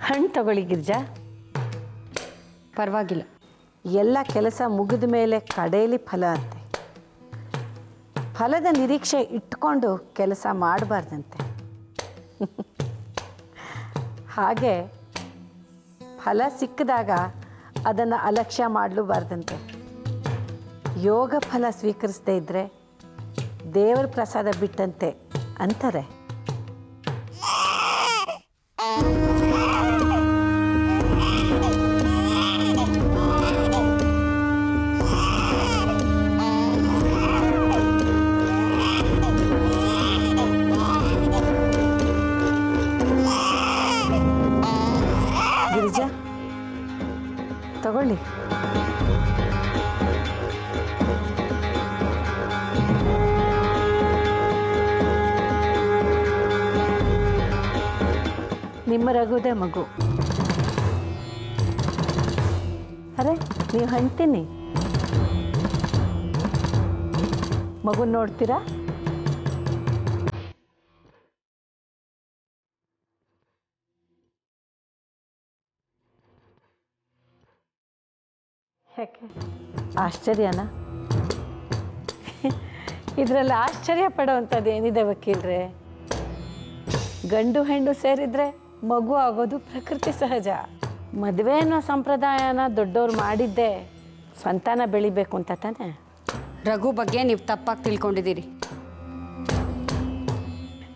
ಹಣ್ಣು ತಗೊಳ್ಳಿ ಗಿರ್ಜಾ. ಪರವಾಗಿಲ್ಲ. ಎಲ್ಲ ಕೆಲಸ ಮುಗಿದ ಮೇಲೆ ಕಡೆಯಲ್ಲಿ ಫಲ ಅಂತೆ. ಫಲದ ನಿರೀಕ್ಷೆ ಇಟ್ಕೊಂಡು ಕೆಲಸ ಮಾಡಬಾರ್ದಂತೆ. ಹಾಗೆ ಫಲ ಸಿಕ್ಕಿದಾಗ ಅದನ್ನು ಅಲಕ್ಷ್ಯ ಮಾಡಲೂಬಾರ್ದಂತೆ. ಯೋಗ ಫಲ ಸ್ವೀಕರಿಸದೇ ಇದ್ದರೆ ದೇವರ ಪ್ರಸಾದ ಬಿಟ್ಟಂತೆ ಅಂತಾರೆ. ಗಿರಿಜಾ ತಗೊಳ್ಳಿ. ನಿಮ್ಮ ರಘುದೇ ಮಗು. ಅರೆ ನೀವು ಹಣ್ತೀನಿ ಮಗು ನೋಡ್ತೀರಾ? ಯಾಕೆ ಆಶ್ಚರ್ಯನಾ? ಇದರಲ್ಲಿ ಆಶ್ಚರ್ಯ ಪಡೋವಂಥದ್ದು ಏನಿದೆ ವಕೀಲ್ರೆ? ಗಂಡು ಹೆಣ್ಣು ಸೇರಿದರೆ ಮಗು ಆಗೋದು ಪ್ರಕೃತಿ ಸಹಜ. ಮದುವೆ ಅನ್ನೋ ಸಂಪ್ರದಾಯನ ದೊಡ್ಡವ್ರು ಮಾಡಿದ್ದೆ ಸಂತಾನ ಬೆಳಿಬೇಕು ಅಂತ ತಾನೆ. ರಘು ಬಗ್ಗೆ ನೀವು ತಪ್ಪಾಗಿ ತಿಳ್ಕೊಂಡಿದ್ದೀರಿ.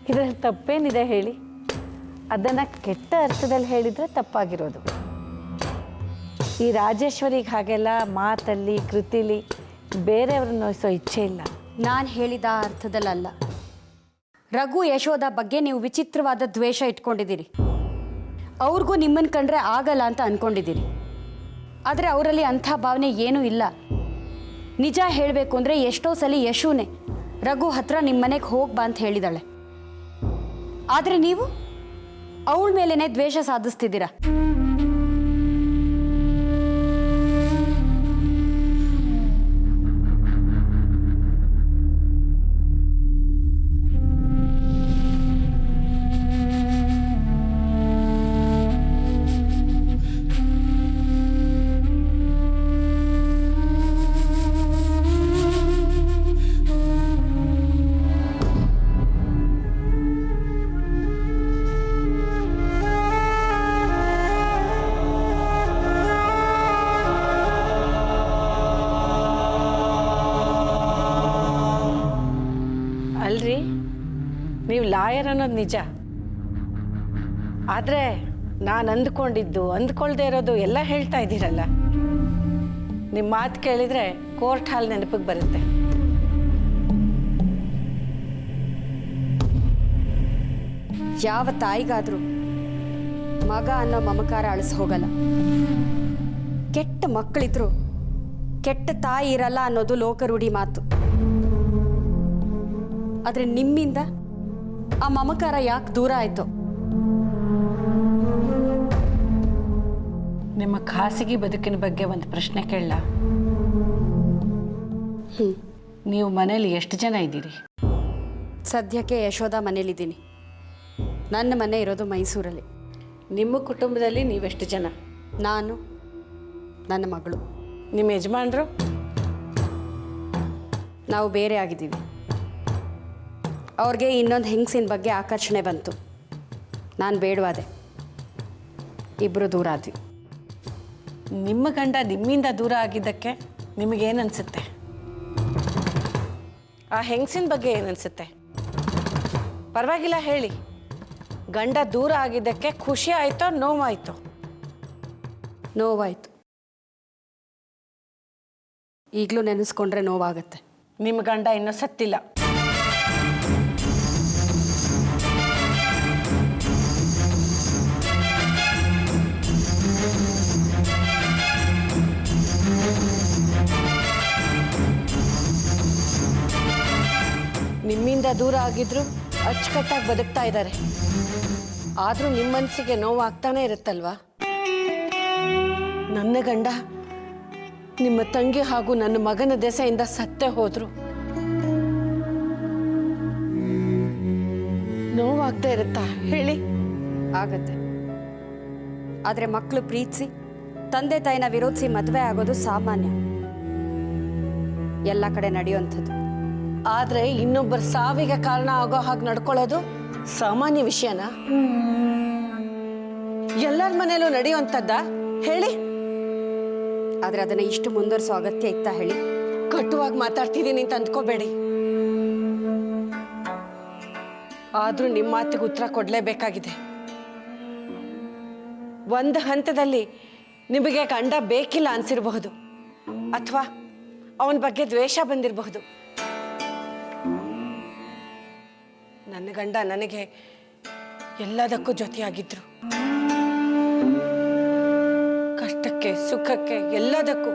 ಇದರಲ್ಲಿ ತಪ್ಪೇನಿದೆ ಹೇಳಿ? ಅದನ್ನು ಕೆಟ್ಟ ಅರ್ಥದಲ್ಲಿ ಹೇಳಿದರೆ ತಪ್ಪಾಗಿರೋದು. ಈ ರಾಜೇಶ್ವರಿಗೆ ಹಾಗೆಲ್ಲ ಮಾತಲ್ಲಿ ಕೃತಿಲಿ ಬೇರೆಯವ್ರನ್ನ ನೋಯಿಸೋ ಇಚ್ಛೆ ಇಲ್ಲ. ನಾನು ಹೇಳಿದ ಅರ್ಥದಲ್ಲಲ್ಲ. ರಘು ಯಶೋದ ಬಗ್ಗೆ ನೀವು ವಿಚಿತ್ರವಾದ ದ್ವೇಷ ಇಟ್ಕೊಂಡಿದ್ದೀರಿ. ಅವ್ರಿಗೂ ನಿಮ್ಮನ್ನು ಕಂಡ್ರೆ ಆಗಲ್ಲ ಅಂತ ಅಂದ್ಕೊಂಡಿದ್ದೀರಿ. ಆದರೆ ಅವರಲ್ಲಿ ಅಂಥ ಭಾವನೆ ಏನೂ ಇಲ್ಲ. ನಿಜ ಹೇಳಬೇಕು ಅಂದರೆ ಎಷ್ಟೋ ಸಲ ಯಶುನೇ ರಘು ಹತ್ರ ನಿಮ್ಮ ಮನೆಗೆ ಹೋಗ್ಬಾ ಅಂತ ಹೇಳಿದಾಳೆ. ಆದರೆ ನೀವು ಅವಳ ಮೇಲೇ ದ್ವೇಷ ಸಾಧಿಸ್ತಿದ್ದೀರಾ. ಅಲ್ರಿ, ನೀವು ಲಾಯರ್ ಅನ್ನೋದು ನಿಜ. ಆದರೆ ನಾನು ಅಂದ್ಕೊಳ್ದೇ ಇರೋದು ಎಲ್ಲ ಹೇಳ್ತಾ ಇದ್ದೀರಲ್ಲ. ನಿಮ್ಮ ಮಾತು ಕೇಳಿದರೆ ಕೋರ್ಟ್ ಹಾಲ್ ನೆನಪಿಗೆ ಬರುತ್ತೆ. ಯಾವ ತಾಯಿಗಾದರೂ ಮಗ ಅನ್ನೋ ಮಮಕಾರ ಅಳಿಸಿ ಹೋಗಲ್ಲ. ಕೆಟ್ಟ ಮಕ್ಕಳಿದ್ರು ಕೆಟ್ಟ ತಾಯಿ ಇರಲ್ಲ ಅನ್ನೋದು ಲೋಕರೂಢಿ ಮಾತು. ಆದರೆ ನಿಮ್ಮಿಂದ ಆ ಮಮಕಾರ ಯಾಕೆ ದೂರ ಆಯಿತು? ನಿಮ್ಮ ಖಾಸಗಿ ಬದುಕಿನ ಬಗ್ಗೆ ಒಂದು ಪ್ರಶ್ನೆ ಕೇಳಲ್ಲ? ನೀವು ಮನೇಲಿ ಎಷ್ಟು ಜನ ಇದ್ದೀರಿ? ಸದ್ಯಕ್ಕೆ ಯಶೋದ ಮನೇಲಿದ್ದೀನಿ. ನನ್ನ ಮನೆ ಇರೋದು ಮೈಸೂರಲ್ಲಿ. ನಿಮ್ಮ ಕುಟುಂಬದಲ್ಲಿ ನೀವೆಷ್ಟು ಜನ? ನಾನು, ನನ್ನ ಮಗಳು. ನಿಮ್ಮ ಯಜಮಾನರು? ನಾವು ಬೇರೆ ಆಗಿದ್ದೀವಿ. ಅವ್ರಿಗೆ ಇನ್ನೊಂದು ಹೆಂಗಸಿನ ಬಗ್ಗೆ ಆಕರ್ಷಣೆ ಬಂತು. ನಾನು ಬೇಡವಾದೆ. ಇಬ್ಬರು ದೂರ ಆದ್ವಿ. ನಿಮ್ಮ ಗಂಡ ನಿಮ್ಮಿಂದ ದೂರ ಆಗಿದ್ದಕ್ಕೆ ನಿಮಗೇನನ್ಸುತ್ತೆ? ಆ ಹೆಂಗಸಿನ ಬಗ್ಗೆ ಏನನ್ಸುತ್ತೆ? ಪರವಾಗಿಲ್ಲ ಹೇಳಿ. ಗಂಡ ದೂರ ಆಗಿದ್ದಕ್ಕೆ ಖುಷಿ ಆಯಿತೋ ನೋವಾಯಿತೋ? ನೋವಾಯಿತು. ಈಗಲೂ ನೆನೆಸ್ಕೊಂಡ್ರೆ ನೋವಾಗತ್ತೆ. ನಿಮ್ಮ ಗಂಡ ಇನ್ನೂ ಸತ್ತಿಲ್ಲ. ನಿಮ್ಮಿಂದ ದೂರ ಆಗಿದ್ರು ಅಚ್ಚುಕಟ್ಟಾಗಿ ಬದುಕ್ತಾ ಇದ್ದಾರೆ. ಆದರೂ ನಿಮ್ಮ ಮನಸ್ಸಿಗೆ ನೋವಾಗ್ತಾನೆ ಇರುತ್ತಲ್ವಾ? ನನ್ನ ಗಂಡ ನಿಮ್ಮ ತಂಗಿ ಹಾಗೂ ನನ್ನ ಮಗನ ದೆಸೆಯಿಂದ ಸತ್ತೇ ಹೋದ್ರು. ನೋವಾಗ್ತಾ ಇರುತ್ತಾ ಹೇಳಿ? ಆಗತ್ತೆ. ಆದರೆ ಮಕ್ಕಳು ಪ್ರೀತಿಸಿ ತಂದೆ ತಾಯಿನ ವಿರೋಧಿಸಿ ಮದುವೆ ಆಗೋದು ಸಾಮಾನ್ಯ, ಎಲ್ಲ ಕಡೆ ನಡೆಯುವಂಥದ್ದು. ಆದರೆ ಇನ್ನೊಬ್ಬರ ಸಾವಿಗೆ ಕಾರಣ ಆಗೋ ಹಾಗೆ ನಡ್ಕೊಳ್ಳೋದು ಸಾಮಾನ್ಯ ವಿಷಯನಾ? ಎಲ್ಲರ ಮನೇಲೂ ನಡೆಯುವಂಥದ್ದ ಹೇಳಿ? ಆದರೆ ಅದನ್ನು ಇಷ್ಟು ಮುಂದುವರಿಸೋ ಅಗತ್ಯ ಇತ್ತಾ ಹೇಳಿ? ಕಟ್ಟುವಾಗಿ ಮಾತಾಡ್ತಿದ್ದೀನಿ ಅಂತ ಅಂದ್ಕೋಬೇಡಿ. ಆದ್ರೂ ನಿಮ್ಮ ಮಾತಿಗೆ ಉತ್ತರ ಕೊಡಲೇಬೇಕಾಗಿದೆ. ಒಂದು ಹಂತದಲ್ಲಿ ನಿಮಗೆ ಗಂಡ ಬೇಕಿಲ್ಲ ಅನ್ಸಿರಬಹುದು, ಅಥವಾ ಅವನ ಬಗ್ಗೆ ದ್ವೇಷ ಬಂದಿರಬಹುದು. ನನ್ನ ಗಂಡ ನನಗೆ ಎಲ್ಲದಕ್ಕೂ ಜೊತೆಯಾಗಿದ್ರು, ಕಷ್ಟಕ್ಕೆ ಸುಖಕ್ಕೆ ಎಲ್ಲದಕ್ಕೂ.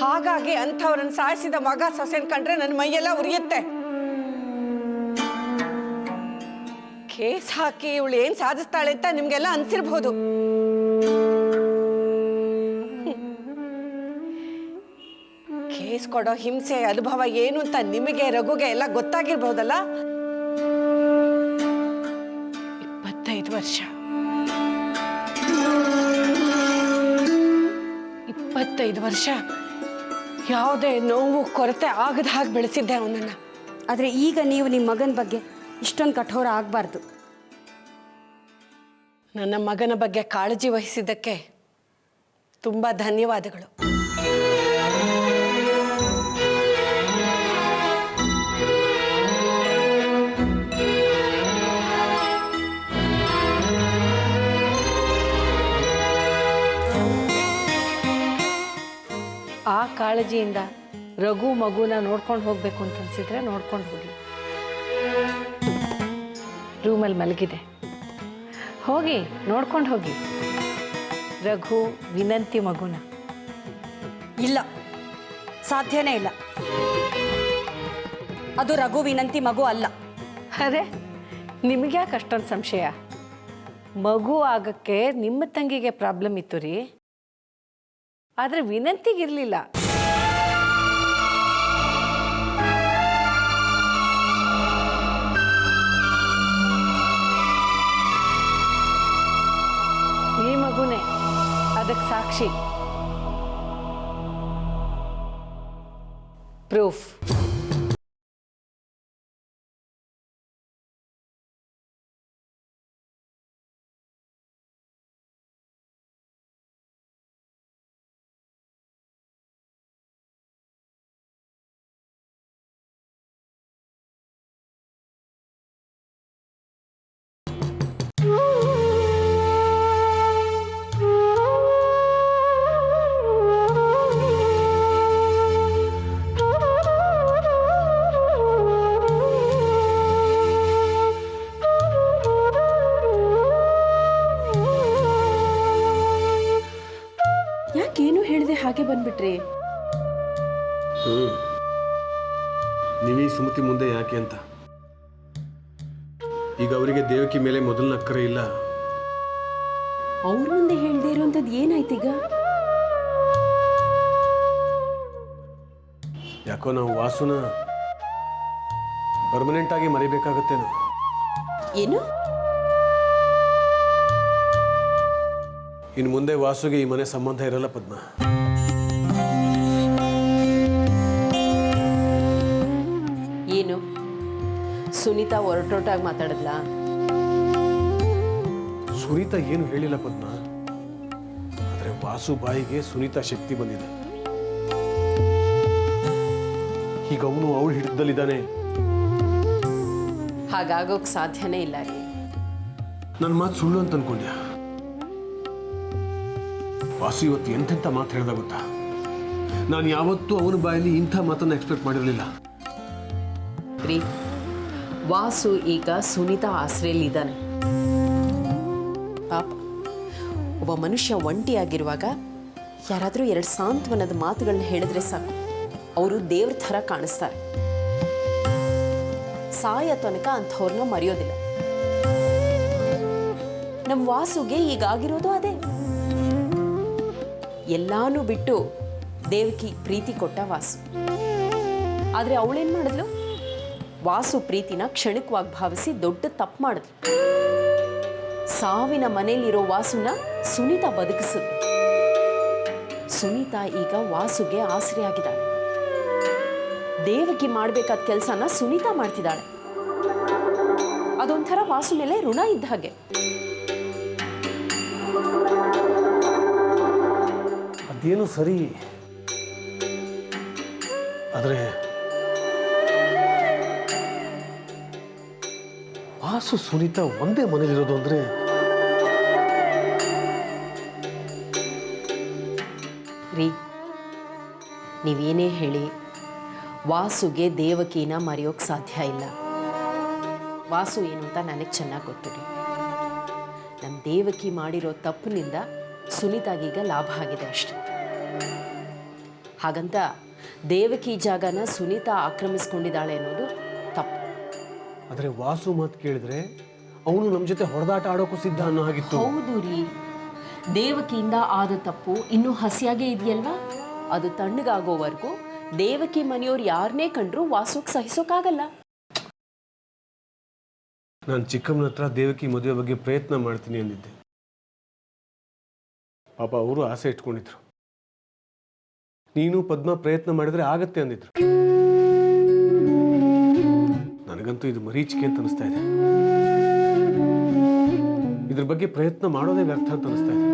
ಹಾಗಾಗಿ ಅಂಥವ್ರನ್ನ ಸಾಯಿಸಿದ ಮಗ ಸೊಸೆನ್ ಕಂಡ್ರೆ ನನ್ನ ಮೈಯೆಲ್ಲ ಉರಿಯುತ್ತೆ. ಕೇಸ್ ಹಾಕಿ ಇವಳು ಏನ್ ಸಾಧಿಸ್ತಾಳೆ ಅಂತ ನಿಮ್ಗೆಲ್ಲ ಅನ್ಸಿರ್ಬಹುದು. ಕೇಸ್ ಕೊಡೋ ಹಿಂಸೆ ಅನುಭವ ಏನು ಅಂತ ನಿಮಗೆ ರಘುಗೆ ಎಲ್ಲ ಗೊತ್ತಾಗಿರ್ಬಹುದಲ್ಲ. 25 ವರ್ಷ 25 ವರ್ಷ ಯಾವುದೇ ನೋವು ಕೊರತೆ ಆಗದ ಹಾಗೆ ಬೆಳೆಸಿದ್ದೆ ಅವನನ್ನ. ಆದರೆ ಈಗ ನೀವು ನಿಮ್ಮ ಮಗನ ಬಗ್ಗೆ ಇಷ್ಟೊಂದು ಕಠೋರ ಆಗಬಾರ್ದು. ನನ್ನ ಮಗನ ಬಗ್ಗೆ ಕಾಳಜಿ ವಹಿಸಿದ್ದಕ್ಕೆ ತುಂಬಾ ಧನ್ಯವಾದಗಳು. ಆ ಕಾಳಜಿಯಿಂದ ರಘು ಮಗುನ ನೋಡ್ಕೊಂಡು ಹೋಗ್ಬೇಕು ಅಂತ ಅನ್ಸಿದ್ರೆ ನೋಡ್ಕೊಂಡು ಹೋಗಿ. ರೂಮಲ್ಲಿ ಮಲಗಿದೆ, ಹೋಗಿ ನೋಡ್ಕೊಂಡು ಹೋಗಿ ರಘು ವಿನಂತಿ ಮಗುನ. ಇಲ್ಲ, ಸಾಧ್ಯನೇ ಇಲ್ಲ. ಅದು ರಘು ವಿನಂತಿ ಮಗು ಅಲ್ಲ. ಅರೆ, ನಿಮಗ್ಯಾಕೆ ಅಷ್ಟೊಂದು ಸಂಶಯ? ಮಗು ಆಗಕ್ಕೆ ನಿಮ್ಮ ತಂಗಿಗೆ ಪ್ರಾಬ್ಲಮ್ ಇತ್ತು ರೀ, ಆದರೆ ವಿನಂತಿಗಿರಲಿಲ್ಲ. ಈ ಮಗುನೇ ಅದಕ್ಕೆ ಸಾಕ್ಷಿ, ಪ್ರೂಫ್. ಯಾಕೇನು ಹೇಳಿದೆ ಹಾಗೆ ಬಂದ್ಬಿಟ್ರಿ? ನೀವೀ ಸುಮತಿ ಮುಂದೆ ಯಾಕೆ ಅಂತ. ಈಗ ಅವರಿಗೆ ದೇವಕಿ ಮೇಲೆ ಮೊದಲನ ಅಕ್ಕರೆ ಇಲ್ಲ. ಅವ್ರ ಮುಂದೆ ಹೇಳ್ದೇ ಇರುವಂತದ್ದು ಏನಾಯ್ತೀಗ? ಯಾಕೋ ನಾವು ವಾಸುನ ಪರ್ಮನೆಂಟ್ ಆಗಿ ಮರಿಬೇಕಾಗತ್ತೇನೋ. ಏನು? ಇನ್ನು ಮುಂದೆ ವಾಸುಗೆ ಈ ಮನೆ ಸಂಬಂಧ ಇರಲ್ಲ ಪದ್ಮ. ಏನು ಸುನೀತಾ ಒರಟೊಟ್ಟಾಗಿ ಮಾತಾಡಿದ್ಲಾ? ಸುನೀತಾ ಏನು ಹೇಳಿಲ್ಲ ಪದ್ಮ, ಆದರೆ ವಾಸು ಬಾಯಿಗೆ ಸುನೀತಾ ಶಕ್ತಿ ಬಂದಿದೆ. ಈಗ ಅವನು ಅವಳು ಹಿಡಿದಲ್ಲಿದ್ದಾನೆ. ಹಾಗಾಗೋಕ್ ಸಾಧ್ಯನೇ ಇಲ್ಲ ರೀ. ನನ್ನ ಮಾತು ಸುಳ್ಳು ಅಂತ ಅನ್ಕೊಂಡ್ಯಾ? ವಾಸು ಇವತ್ತು ಎಂತೆಂಥ ಮಾತು ಹೇಳ್ದ ಗೊತ್ತಾ? ನಾನು ಯಾವತ್ತೂ ಅವನ ಬಾಯಲ್ಲಿ ಇಂಥ ಮಾತನ್ನು ಎಕ್ಸ್ಪೆಕ್ಟ್ ಮಾಡಿರಲಿಲ್ಲ. ರೀ, ವಾಸು ಈಗ ಸುನೀತಾ ಆಶ್ರಯಲ್ಲಿದ್ದಾನೆ. ಪಾಪ, ಒಬ್ಬ ಮನುಷ್ಯ ಒಂಟಿಯಾಗಿರುವಾಗ ಯಾರಾದರೂ 2 ಸಾಂತ್ವನದ ಮಾತುಗಳನ್ನ ಹೇಳಿದ್ರೆ ಸಾಕು, ಅವರು ದೇವ್ರ ಥರ ಕಾಣಿಸ್ತಾರೆ. ಸಾಯ ತನಕ ಅಂಥವ್ರನ್ನ ಮರೆಯೋದಿಲ್ಲ. ನಮ್ಮ ವಾಸುಗೆ ಈಗಾಗಿರೋದು ಅದೇ. ಎಲ್ಲಾನು ಬಿಟ್ಟು ದೇವಕಿ ಪ್ರೀತಿ ಕೊಟ್ಟ ವಾಸು. ಆದರೆ ಅವಳೇನು ಮಾಡಿದ್ಲು? ವಾಸು ಪ್ರೀತಿನ ಕ್ಷಣಿಕವಾಗಿ ಭಾವಿಸಿ ದೊಡ್ಡ ತಪ್ಪು ಮಾಡಿದ್ಲು. ಸಾವಿನ ಮನೆಯಲ್ಲಿರೋ ವಾಸುನ ಸುನೀತಾ ಬದುಕಿಸಿದ್ರು. ಸುನೀತಾ ಈಗ ವಾಸುಗೆ ಆಸರೆ ಆಗಿದ್ದಾಳೆ. ದೇವಕಿ ಮಾಡಬೇಕಾದ ಕೆಲಸನ ಸುನೀತಾ ಮಾಡ್ತಿದ್ದಾಳೆ. ಅದೊಂಥರ ವಾಸು ಮೇಲೆ ಋಣ ಇದ್ದ ಹಾಗೆ. ಅದೇನು ಸರಿ, ಆದರೆ ವಾಸು ಸುನೀತಾ ಒಂದೇ ಮನೇಲಿರೋದು ಅಂದರೆ ರೀ, ನೀವೇನೇ ಹೇಳಿ ವಾಸುಗೆ ದೇವಕಿನ ಮರೆಯೋಕೆ ಸಾಧ್ಯ ಇಲ್ಲ. ವಾಸು ಏನು ಅಂತ ನನಗೆ ಚೆನ್ನಾಗಿ ಗೊತ್ತು ರೀ. ನಮ್ಮ ದೇವಕಿ ಮಾಡಿರೋ ತಪ್ಪಿನಿಂದ ಸುನೀತಾಗೀಗ ಲಾಭ ಆಗಿದೆ ಅಷ್ಟೆ. ಹಾಗಂತ ದೇವಕಿ ಜಾಗನ ಸುನೀತಾ ಆಕ್ರಮಿಸ್ಕೊಂಡಿದ್ದಾಳೆ ಅನ್ನೋದು ತಪ್ಪು. ಆದರೆ ವಾಸು ಮಾತು ಕೇಳಿದ್ರೆ ಅವನು ನಮ್ಮ ಜೊತೆ ಹೊಡೆದಾಟ ಆಡೋಕ್ಕೂ ಸಿದ್ಧ ಅನ್ನೋ ಹಾಗಿತ್ತು. ಹೌದು ರೀ, ದೇವಕಿಯಿಂದ ಆದ ತಪ್ಪು ಇನ್ನೂ ಹಸಿಯಾಗೇ ಇದೆಯಲ್ವಾ? ಅದು ತಣ್ಣಗಾಗೋವರೆಗೂ ದೇವಕಿ ಮನೆಯವ್ರು ಯಾರನ್ನೇ ಕಂಡ್ರೂ ವಾಸುಗೆ ಸಹಿಸೋಕ್ಕಾಗಲ್ಲ. ನಾನು ಚಿಕ್ಕಮ್ಮನ ಹತ್ರ ದೇವಕಿ ಮದುವೆ ಬಗ್ಗೆ ಪ್ರಯತ್ನ ಮಾಡ್ತೀನಿ ಅಂದಿದ್ದೆ. ಪಾಪ ಅವರು ಆಸೆ ಇಟ್ಕೊಂಡಿದ್ರು. ನೀನು ಪದ್ಮ ಪ್ರಯತ್ನ ಮಾಡಿದ್ರೆ ಆಗತ್ತೆ ಅಂದಿದ್ರು. ನನಗಂತೂ ಇದು ಮರೀಚಿಕೆ ಅಂತ ಅನಿಸ್ತಾ ಇದೆ. ಇದ್ರ ಬಗ್ಗೆ ಪ್ರಯತ್ನ ಮಾಡೋದೇ ವ್ಯರ್ಥ ಅಂತ ಅನಿಸ್ತಾ ಇದೆ.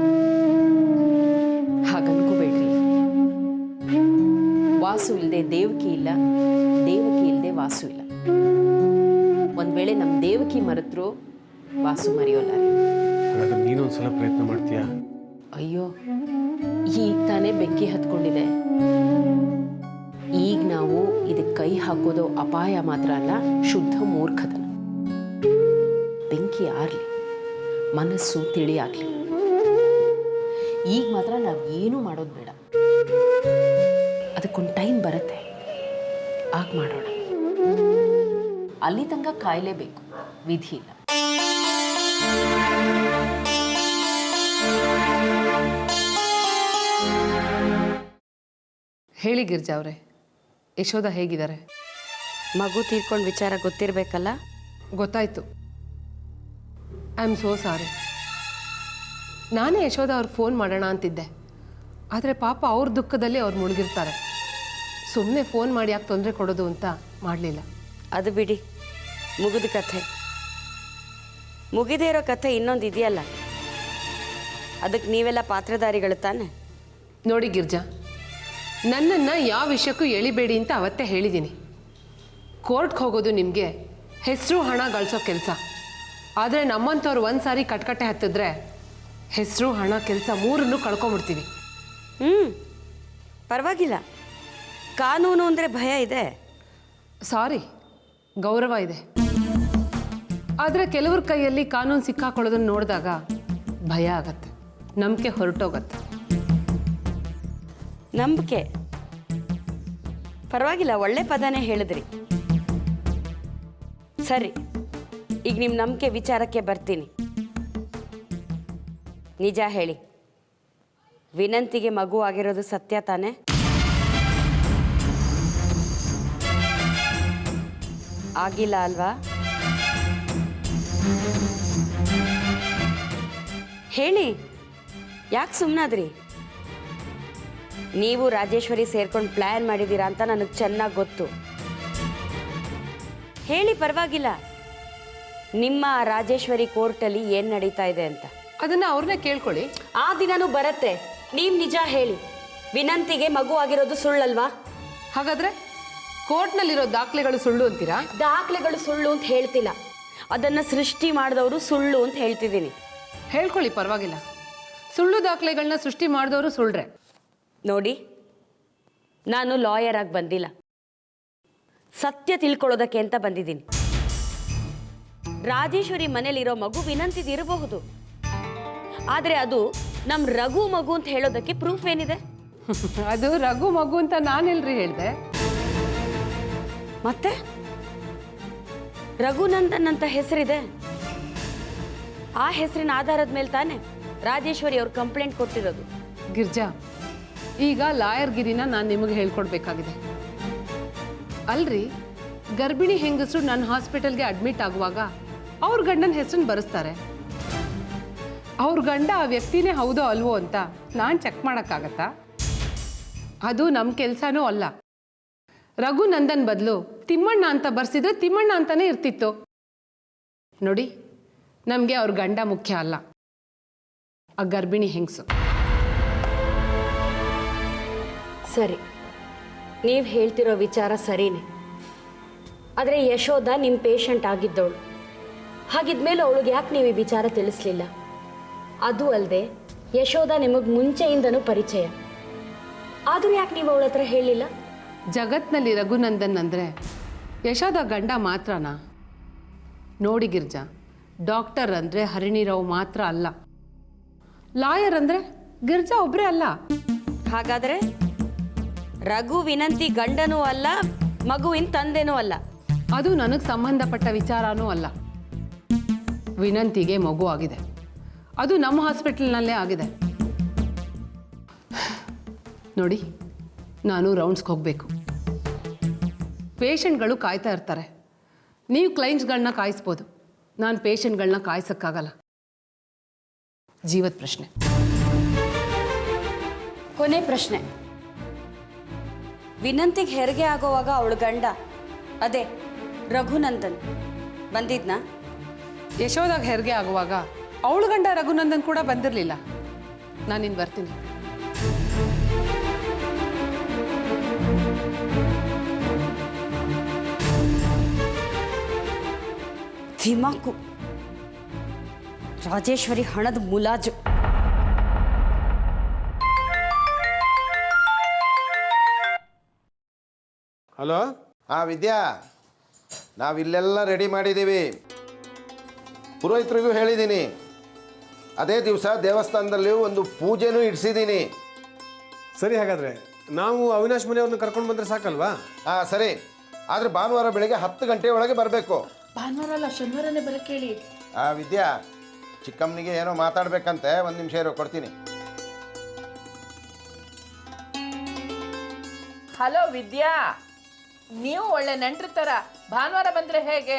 ಹಾಗನ್ಕೋಬೇಡ್ರಿ. ವಾಸು ಇಲ್ಲದೆ ದೇವಕಿ ಇಲ್ಲ, ದೇವಕಿ ಇಲ್ಲದೆ ವಾಸು ಇಲ್ಲ. ಒಂದ್ ವೇಳೆ ನಮ್ಮ ದೇವಕಿ ಮರೆತರು ವಾಸು ಮರೆಯೋಲ್ಲ. ಹಾಗಾದ್ರೆ ನೀನೊಂದ್ಸಲ ಪ್ರಯತ್ನ ಮಾಡ್ತೀಯಾ? ಅಯ್ಯೋ, ಈಗ ತಾನೇ ಬೆಂಕಿ ಹತ್ಕೊಂಡಿದೆ. ಈಗ ನಾವು ಇದಕ್ಕೆ ಕೈ ಹಾಕೋದು ಅಪಾಯ ಮಾತ್ರ ಅಲ್ಲ, ಶುದ್ಧ ಮೂರ್ಖತನ. ಬೆಂಕಿ ಆರ್ಲಿ, ಮನಸ್ಸು ತಿಳಿಯಾಗ್ಲಿ. ಈಗ ಮಾತ್ರ ನಾವು ಏನೂ ಮಾಡೋದು ಬೇಡ. ಅದಕ್ಕೊಂದು ಟೈಮ್ ಬರುತ್ತೆ, ಆಗ ಮಾಡೋಣ. ಅಲ್ಲಿ ತನಕ ಕಾಯಲೇಬೇಕು, ವಿಧಿ ಇಲ್ಲ. ಹೇಳಿ ಗಿರ್ಜಾ ಅವರೇ, ಯಶೋಧ ಹೇಗಿದ್ದಾರೆ? ಮಗು ತೀರ್ಕೊಂಡು ವಿಚಾರ ಗೊತ್ತಿರಬೇಕಲ್ಲ? ಗೊತ್ತಾಯ್ತು. I am so sorry. ನಾನೇ ಯಶೋಧ ಅವ್ರಿಗೆ ಫೋನ್ ಮಾಡೋಣ ಅಂತಿದ್ದೆ, ಆದರೆ ಪಾಪ ಅವ್ರ ದುಃಖದಲ್ಲಿ ಅವ್ರು ಮುಳುಗಿರ್ತಾರೆ. ಸುಮ್ಮನೆ ಫೋನ್ ಮಾಡಿ ಯಾಕೆ ತೊಂದರೆ ಕೊಡೋದು ಅಂತ ಮಾಡಲಿಲ್ಲ. ಅದು ಬಿಡಿ, ಮುಗಿದ ಕಥೆ. ಮುಗಿದೇ ಇರೋ ಕಥೆ ಇನ್ನೊಂದು ಇದೆಯಲ್ಲ, ಅದಕ್ಕೆ ನೀವೆಲ್ಲ ಪಾತ್ರಧಾರಿಗಳು ತಾನೆ? ನೋಡಿ ಗಿರ್ಜಾ, ನನ್ನನ್ನು ಯಾವ ವಿಷಯಕ್ಕೂ ಎಳಿಬೇಡಿ ಅಂತ ಅವತ್ತೇ ಹೇಳಿದ್ದೀನಿ. ಕೋರ್ಟ್ಗೆ ಹೋಗೋದು ನಿಮಗೆ ಹೆಸರು ಹಣ ಗಳಿಸೋ ಕೆಲಸ. ಆದರೆ ನಮ್ಮಂಥವ್ರು ಒಂದು ಸಾರಿ ಕಟ್ಕಟ್ಟೆ ಹತ್ತಿದ್ರೆ ಹೆಸರು ಹಣ ಕೆಲಸ ಮೂರನ್ನು ಕಳ್ಕೊಂಬಿಡ್ತೀವಿ. ಪರವಾಗಿಲ್ಲ, ಕಾನೂನು ಅಂದರೆ ಭಯ ಇದೆ. ಸಾರಿ, ಗೌರವ ಇದೆ. ಆದರೆ ಕೆಲವ್ರ ಕೈಯಲ್ಲಿ ಕಾನೂನು ಸಿಕ್ಕಾಕೊಳ್ಳೋದನ್ನು ನೋಡಿದಾಗ ಭಯ ಆಗತ್ತೆ, ನಂಬಿಕೆ ಹೊರಟೋಗತ್ತೆ. ನಂಬಿಕೆ ಪರವಾಗಿಲ್ಲ, ಒಳ್ಳೆ ಪದನೇ ಹೇಳಿದ್ರಿ. ಸರಿ, ಈಗ ನಿಮ್ಮ ನಂಬಿಕೆ ವಿಚಾರಕ್ಕೆ ಬರ್ತೀನಿ. ನಿಜ ಹೇಳಿ, ವಿನಂತಿಗೆ ಮಗು ಆಗಿರೋದು ಸತ್ಯ ತಾನೆ? ಆಗಿಲ್ಲ ಅಲ್ವಾ? ಹೇಳಿ, ಯಾಕೆ ಸುಮ್ಮನಾದ್ರಿ? ನೀವು ರಾಜೇಶ್ವರಿ ಸೇರ್ಕೊಂಡು ಪ್ಲ್ಯಾನ್ ಮಾಡಿದ್ದೀರಾ ಅಂತ ನನಗೆ ಚೆನ್ನಾಗಿ ಗೊತ್ತು. ಹೇಳಿ, ಪರವಾಗಿಲ್ಲ. ನಿಮ್ಮ ರಾಜೇಶ್ವರಿ ಕೋರ್ಟಲ್ಲಿ ಏನು ನಡೀತಾ ಇದೆ ಅಂತ ಅದನ್ನು ಅವ್ರನ್ನೇ ಕೇಳ್ಕೊಳ್ಳಿ. ಆ ದಿನನೂ ಬರುತ್ತೆ. ನೀವು ನಿಜ ಹೇಳಿ, ವಿನಂತಿಗೆ ಮಗು ಆಗಿರೋದು ಸುಳ್ಳಲ್ವಾ? ಹಾಗಾದರೆ ಕೋರ್ಟ್ನಲ್ಲಿರೋ ದಾಖಲೆಗಳು ಸುಳ್ಳು ಅಂತೀರಾ? ದಾಖಲೆಗಳು ಸುಳ್ಳು ಅಂತ ಹೇಳ್ತಿಲ್ಲ, ಅದನ್ನು ಸೃಷ್ಟಿ ಮಾಡಿದವರು ಸುಳ್ಳು ಅಂತ ಹೇಳ್ತಿದ್ದೀನಿ. ಹೇಳ್ಕೊಳ್ಳಿ, ಪರವಾಗಿಲ್ಲ. ಸುಳ್ಳು ದಾಖಲೆಗಳನ್ನ ಸೃಷ್ಟಿ ಮಾಡಿದವರು ಸುಳ್ಳ್ರೆ. ನೋಡಿ, ನಾನು ಲಾಯರ್ ಆಗಿ ಬಂದಿಲ್ಲ, ಸತ್ಯ ತಿಳ್ಕೊಳ್ಳೋದಕ್ಕೆ ಅಂತ ಬಂದಿದ್ದೀನಿ. ರಾಜೇಶ್ವರಿ ಮನೇಲಿರೋ ಮಗು ವಿನಂತಿದಿರಬಹುದು, ಆದರೆ ಅದು ನಮ್ಮ ರಘು ಮಗು ಅಂತ ಹೇಳೋದಕ್ಕೆ ಪ್ರೂಫ್ ಏನಿದೆ? ಅದು ರಘು ಮಗು ಅಂತ ನಾನೆಲ್ರಿ ಹೇಳಿದೆ. ಮತ್ತೆ ರಘುನಂದನ್ ಅಂತ ಹೆಸರಿದೆ. ಆ ಹೆಸರಿನ ಆಧಾರದ ಮೇಲೆ ತಾನೆ ರಾಜೇಶ್ವರಿ ಅವ್ರು ಕಂಪ್ಲೇಂಟ್ ಕೊಟ್ಟಿರೋದು. ಗಿರ್ಜಾ, ಈಗ ಲಾಯರ್ ಗಿರಿನ ನಾನು ನಿಮಗೆ ಹೇಳ್ಕೊಡ್ಬೇಕಾಗಿದೆ. ಅಲ್ರಿ, ಗರ್ಭಿಣಿ ಹೆಂಗಸರು ನನ್ನ ಹಾಸ್ಪಿಟಲ್ಗೆ ಅಡ್ಮಿಟ್ ಆಗುವಾಗ ಅವ್ರ ಗಂಡನ ಹೆಸರನ್ನು ಬರೆಸ್ತಾರೆ. ಅವ್ರ ಗಂಡ ಆ ವ್ಯಕ್ತಿನೇ ಹೌದೋ ಅಲ್ವೋ ಅಂತ ನಾನು ಚೆಕ್ ಮಾಡೋಕ್ಕಾಗತ್ತಾ? ಅದು ನಮ್ಮ ಕೆಲಸನೂ ಅಲ್ಲ. ರಘುನಂದನ್ ಬದಲು ತಿಮ್ಮಣ್ಣ ಅಂತ ಬರ್ಸಿದ್ರೆ ತಿಮ್ಮಣ್ಣ ಅಂತಾನೆ ಇರ್ತಿತ್ತು. ನೋಡಿ, ನಮಗೆ ಅವ್ರ ಗಂಡ ಮುಖ್ಯ ಅಲ್ಲ, ಆ ಗರ್ಭಿಣಿ ಹೆಂಗಸು. ಸರಿ, ನೀವು ಹೇಳ್ತಿರೋ ವಿಚಾರ ಸರಿನೇ. ಆದರೆ ಯಶೋಧ ನಿಮ್ಮ ಪೇಷಂಟ್ ಆಗಿದ್ದವಳು. ಹಾಗಿದ್ಮೇಲೆ ಅವಳಿಗೆ ಯಾಕೆ ನೀವು ಈ ವಿಚಾರ ತಿಳಿಸ್ಲಿಲ್ಲ? ಅದು ಅಲ್ಲದೆ ಯಶೋಧ ನಿಮಗೆ ಮುಂಚೆಯಿಂದನೂ ಪರಿಚಯ. ಆದರೂ ಯಾಕೆ ನೀವು ಅವಳ ಹತ್ರ ಹೇಳಿಲ್ಲ? ಜಗತ್ನಲ್ಲಿ ರಘುನಂದನ್ ಅಂದರೆ ಯಶೋಧ ಗಂಡ ಮಾತ್ರನಾ? ನೋಡಿ ಗಿರ್ಜಾ, ಡಾಕ್ಟರ್ ಅಂದರೆ ಹರಿಣಿರಾವ್ ಮಾತ್ರ ಅಲ್ಲ, ಲಾಯರ್ ಅಂದರೆ ಗಿರ್ಜಾ ಒಬ್ಬರೇ ಅಲ್ಲ. ಹಾಗಾದರೆ ರಘು ವಿನಂತಿ ಗಂಡನೂ ಅಲ್ಲ, ಮಗುವಿನ ತಂದೆನೂ ಅಲ್ಲ. ಅದು ನನಗೆ ಸಂಬಂಧಪಟ್ಟ ವಿಚಾರನೂ ಅಲ್ಲ. ವಿನಂತಿಗೆ ಮಗು ಆಗಿದೆ, ಅದು ನಮ್ಮ ಹಾಸ್ಪಿಟಲ್ನಲ್ಲೇ ಆಗಿದೆ. ನೋಡಿ, ನಾನು ರೌಂಡ್ಸ್ಗೆ ಹೋಗಬೇಕು. ಪೇಷಂಟ್ಗಳು ಕಾಯ್ತಾ ಇರ್ತಾರೆ. ನೀವು ಕ್ಲೈಂಟ್ಸ್ಗಳನ್ನ ಕಾಯಿಸ್ಬೋದು, ನಾನು ಪೇಷಂಟ್ಗಳನ್ನ ಕಾಯಿಸೋಕ್ಕಾಗಲ್ಲ. ಜೀವದ ಪ್ರಶ್ನೆ. ಕೊನೆ ಪ್ರಶ್ನೆ, ವಿನಂತಿಗೆ ಹೆರಿಗೆ ಆಗೋವಾಗ ಅವಳ ಗಂಡ ಅದೇ ರಘುನಂದನ್ ಬಂದಿದ್ನಾ? ಯಶೋದಾಗ ಹೆರಿಗೆ ಆಗುವಾಗ ಅವಳು ಗಂಡ ರಘುನಂದನ್ ಕೂಡ ಬಂದಿರಲಿಲ್ಲ. ನಾನಿನ್ನು ಬರ್ತೀನಿ. ಧಿಮಾಕು, ರಾಜೇಶ್ವರಿ ಹಣದ ಮುಲಾಜು. ಹಲೋ. ವಿದ್ಯಾ, ನಾವಿಲ್ಲೆಲ್ಲ ರೆಡಿ ಮಾಡಿದ್ದೀವಿ. ಪುರೋಹಿತರಿಗೂ ಹೇಳಿದ್ದೀನಿ. ಅದೇ ದಿವಸ ದೇವಸ್ಥಾನದಲ್ಲಿ ಒಂದು ಪೂಜೆನೂ ಇಡಿಸಿದ್ದೀನಿ. ಸರಿ, ಹಾಗಾದರೆ ನಾವು ಅವಿನಾಶ್ ಮನೆಯವ್ರನ್ನ ಕರ್ಕೊಂಡು ಬಂದರೆ ಸಾಕಲ್ವಾ? ಸರಿ. ಆದರೆ ಭಾನುವಾರ ಬೆಳಗ್ಗೆ 10 ಗಂಟೆ ಒಳಗೆ ಬರಬೇಕು. ಭಾನುವಾರ ಅಲ್ಲ, ಶನಿವಾರನೇ ಬರೋಕ್ಕೆ ಹೇಳಿ. ವಿದ್ಯಾ, ಚಿಕ್ಕಮ್ಮನಿಗೆ ಏನೋ ಮಾತಾಡಬೇಕಂತೆ. 1 ನಿಮಿಷ ಇರೋ, ಕೊಡ್ತೀನಿ. ಹಲೋ ವಿದ್ಯಾ, ನೀವು ಒಳ್ಳೆ ನೆಂಟ್ರ ಥರ ಭಾನುವಾರ ಬಂದರೆ ಹೇಗೆ?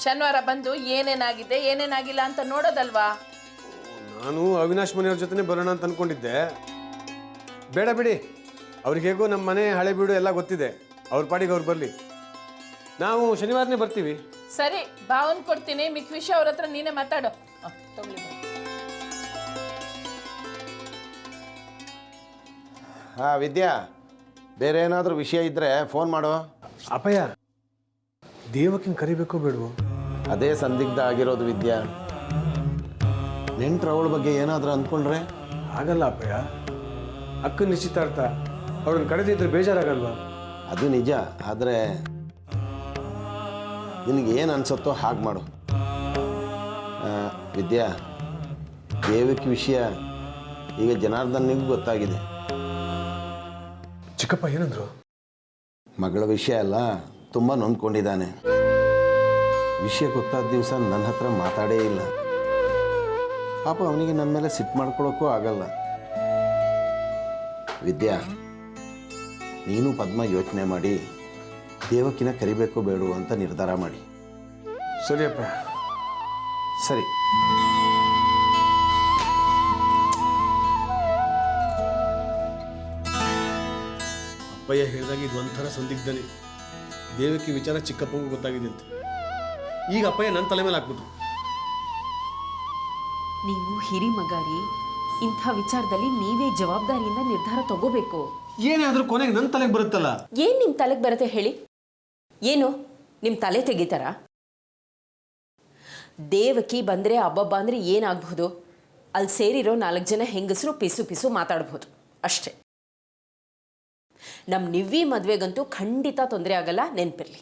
ಶನಿವಾರ ಬಂದು ಏನೇನಾಗಿದೆ ಏನೇನಾಗಿಲ್ಲ ಅಂತ ನೋಡೋದಲ್ವಾ? ನಾನು ಅವಿನಾಶ್ ಮನೆಯವ್ರ ಜೊತೆ ಬರೋಣ ಅಂತ ಅಂದ್ಕೊಂಡಿದ್ದೆ. ಬೇಡ ಬಿಡಿ, ಅವ್ರಿಗೆ ಹೇಗೋ ನಮ್ಮ ಮನೆ ಹಳೆ ಬೀಡು ಎಲ್ಲ ಗೊತ್ತಿದೆ. ಅವ್ರ ಪಾಡಿಗೆ ಅವ್ರು ಬರಲಿ, ನಾವು ಶನಿವಾರನೇ ಬರ್ತೀವಿ. ಸರಿ, ಭಾವನ್ ಕೊಡ್ತೀನಿ. ಮಿಕ್ಕ ವಿಷಯ ಅವ್ರ ಹತ್ರ ನೀನೇ ಮಾತಾಡು. ತಗೊಳ್ಳಿ. ವಿದ್ಯಾ, ಬೇರೆ ಏನಾದರೂ ವಿಷಯ ಇದ್ದರೆ ಫೋನ್ ಮಾಡು. ಅಪ್ಪಯ್ಯ, ದೇವಕಿನ ಕರಿಬೇಕೋ ಬೇಡವೋ? ಅದೇ ಸಂದಿಗ್ಧ ಆಗಿರೋದು ವಿದ್ಯಾ. ನೆಂಟ್ರು ಅವಳ ಬಗ್ಗೆ ಏನಾದರೂ ಅಂದ್ಕೊಂಡ್ರೆ? ಆಗಲ್ಲ ಅಪ್ಪಯ್ಯ, ಅಕ್ಕನ ನಿಶ್ಚಿತಾರ್ಥ, ಅವ್ರನ್ನ ಕರೆದಿದ್ರೆ ಬೇಜಾರಾಗಲ್ವಾ? ಅದು ನಿಜ. ಆದರೆ ನಿನಗೆ ಏನು ಅನಿಸುತ್ತೋ ಹಾಗೆ ಮಾಡು. ವಿದ್ಯಾ, ದೇವಕಿ ವಿಷಯ ಈಗ ಜನಾರ್ದನ್ನಿಗೂ ಗೊತ್ತಾಗಿದೆ. ಚಿಕ್ಕಪ್ಪ ಏನಂದ್ರು? ಮಗಳ ವಿಷಯ ಎಲ್ಲ ತುಂಬ ನೊಂದ್ಕೊಂಡಿದ್ದಾನೆ. ವಿಷಯ ಗೊತ್ತಾದ ದಿವಸ ನನ್ನ ಹತ್ರ ಮಾತಾಡೇ ಇಲ್ಲ. ಪಾಪ ಅವನಿಗೆ ನನ್ನ ಮೇಲೆ ಸಿಟ್ಟು ಮಾಡ್ಕೊಳ್ಳೋಕ್ಕೂ ಆಗಲ್ಲ. ವಿದ್ಯಾ, ನೀನು ಪದ್ಮ ಯೋಚನೆ ಮಾಡಿ ದೇವಕಿನ ಕರಿಬೇಕು ಬೇಡು ಅಂತ ನಿರ್ಧಾರ ಮಾಡಿ. ಸರಿ ಅಪ್ಪ. ಸರಿ. ಅಪ್ಪಯ್ಯ ಹೇಳಿದಾಗ ಇದು ಒಂಥರ ಸಂದಿಗ್ಧನೆ. ದೇವಕಿ ವಿಚಾರ ಚಿಕ್ಕಪ್ಪಗೂ ಗೊತ್ತಾಗಿದೆ ಅಂತ ಈಗ ಅಪ್ಪಯ್ಯ ನನ್ನ ತಲೆ ಮೇಲೆ ಹಾಕ್ಬಿಟ್ರು. ನೀವು ಹಿರಿ ಮಗಾರಿ, ಇಂಥ ವಿಚಾರದಲ್ಲಿ ನೀವೇ ಜವಾಬ್ದಾರಿಯಿಂದ ನಿರ್ಧಾರ ತಗೋಬೇಕು. ಏನೇ ಆದರೂ ಕೊನೆಗೆ ನನ್ನ ತಲೆಗೆ ಬರುತ್ತಲ್ಲ. ಏನು ನಿಮ್ಮ ತಲೆಗೆ ಬರುತ್ತೆ ಹೇಳಿ? ಏನು ನಿಮ್ಮ ತಲೆ ತೆಗಿತಾರ? ದೇವಕಿ ಬಂದರೆ ಅಬ್ಬಬ್ಬ ಅಂದರೆ ಏನಾಗಬಹುದು? ಅಲ್ಲಿ ಸೇರಿರೋ 4 ಜನ ಹೆಂಗಸರು ಪಿಸು ಪಿಸು ಮಾತಾಡ್ಬೋದು ಅಷ್ಟೇ. ನಮ್ಮ ನಿವ್ವಿ ಮದುವೆಗಂತೂ ಖಂಡಿತ ತೊಂದರೆ ಆಗಲ್ಲ, ನೆನಪಿರಲಿ.